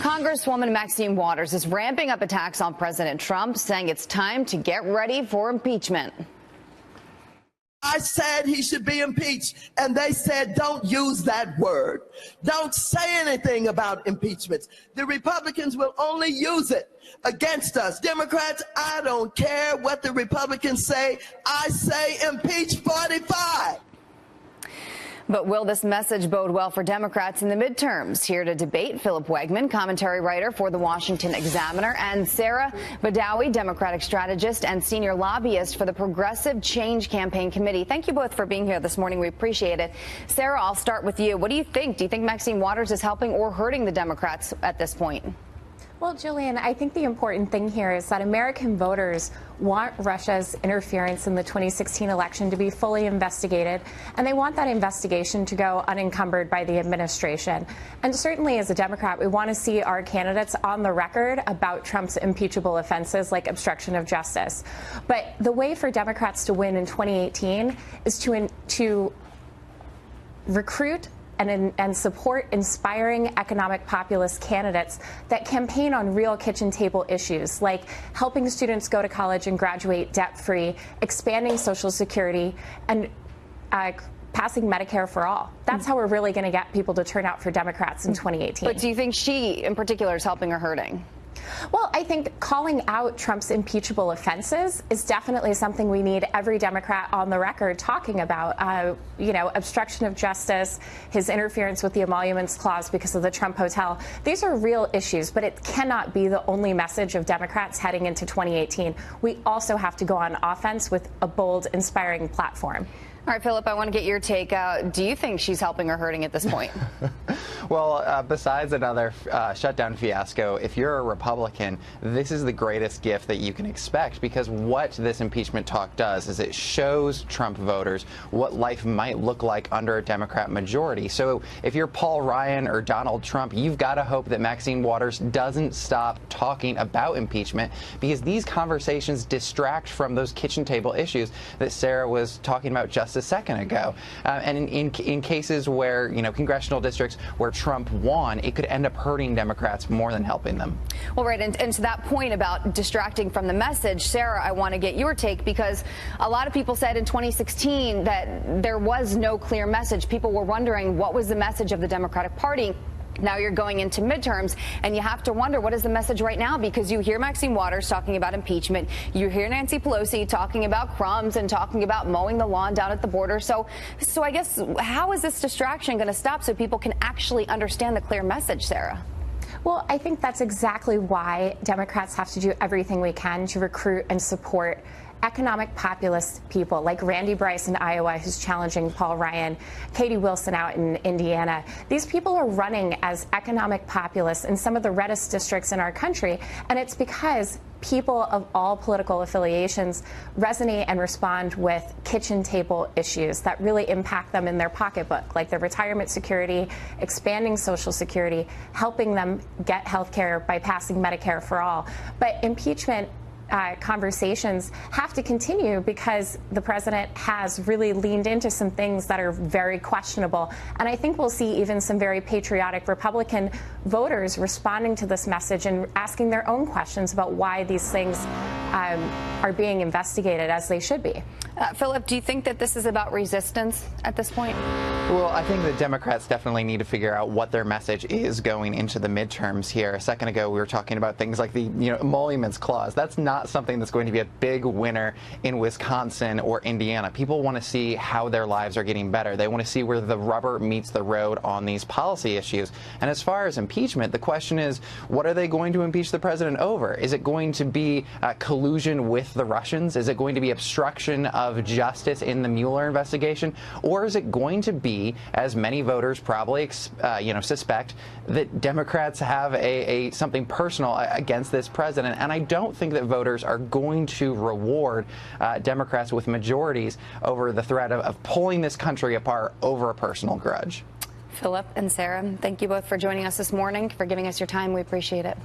Congresswoman Maxine Waters is ramping up attacks on President Trump, saying it's time to get ready for impeachment. I said he should be impeached, and they said don't use that word. Don't say anything about impeachment. The Republicans will only use it against us. Democrats, I don't care what the Republicans say. I say impeach 45. But will this message bode well for Democrats in the midterms? Here to debate, Philip Wegman, commentary writer for the Washington Examiner, and Sarah Badawi, Democratic strategist and senior lobbyist for the Progressive Change Campaign Committee. Thank you both for being here this morning. We appreciate it. Sarah, I'll start with you. What do you think? Do you think Maxine Waters is helping or hurting the Democrats at this point? Well, Julian, I think the important thing here is that American voters want Russia's interference in the 2016 election to be fully investigated, and they want that investigation to go unencumbered by the administration. And certainly as a Democrat, we want to see our candidates on the record about Trump's impeachable offenses like obstruction of justice. But the way for Democrats to win in 2018 is to recruit and support inspiring economic populist candidates that campaign on real kitchen table issues like helping students go to college and graduate debt-free, expanding Social Security, and passing Medicare for all. That's how we're really going to get people to turn out for Democrats in 2018. But do you think she in particular is helping or hurting? Well, I think calling out Trump's impeachable offenses is definitely something we need every Democrat on the record talking about. Obstruction of justice, his interference with the Emoluments Clause because of the Trump Hotel. These are real issues, but it cannot be the only message of Democrats heading into 2018. We also have to go on offense with a bold, inspiring platform. All right, Philip, I want to get your take. Do you think she's helping or hurting at this point? Well, besides another shutdown fiasco, if you're a Republican, this is the greatest gift that you can expect, because what this impeachment talk does is it shows Trump voters what life might look like under a Democrat majority. So if you're Paul Ryan or Donald Trump, you've got to hope that Maxine Waters doesn't stop talking about impeachment, because these conversations distract from those kitchen table issues that Sarah was talking about just a second ago. And in cases where, congressional districts where Trump won, it could end up hurting Democrats more than helping them. Well, right. And to that point about distracting from the message, Sarah, I want to get your take, because a lot of people said in 2016 that there was no clear message. People were wondering what was the message of the Democratic Party. Now you're going into midterms, and you have to wonder, what is the message right now? Because you hear Maxine Waters talking about impeachment. You hear Nancy Pelosi talking about crumbs and talking about mowing the lawn down at the border. So I guess, how is this distraction going to stop so people can actually understand the clear message, Sarah? Well, I think that's exactly why Democrats have to do everything we can to recruit and support economic populist people like Randy Bryce in Iowa, who's challenging Paul Ryan, Katie Wilson out in Indiana. These people are running as economic populists in some of the reddest districts in our country, and it's because people of all political affiliations resonate and respond with kitchen table issues that really impact them in their pocketbook, like their retirement security, expanding Social Security, helping them get health care by passing Medicare for all. But impeachment conversations have to continue because the president has really leaned into some things that are very questionable. And I think we'll see even some very patriotic Republican voters responding to this message and asking their own questions about why these things are being investigated as they should be. Philip, do you think that this is about resistance at this point? Well, I think the Democrats definitely need to figure out what their message is going into the midterms here. A second ago, we were talking about things like the Emoluments Clause. That's not something that's going to be a big winner in Wisconsin or Indiana. People want to see how their lives are getting better. They want to see where the rubber meets the road on these policy issues. And as far as impeachment, the question is, what are they going to impeach the president over? Is it going to be collusion with the Russians? Is it going to be obstruction of justice in the Mueller investigation? Or is it going to be, as many voters probably suspect, that Democrats have something personal against this president? And I don't think that voters are going to reward Democrats with majorities over the threat of pulling this country apart over a personal grudge. Philip and Sarah, thank you both for joining us this morning, for giving us your time. We appreciate it.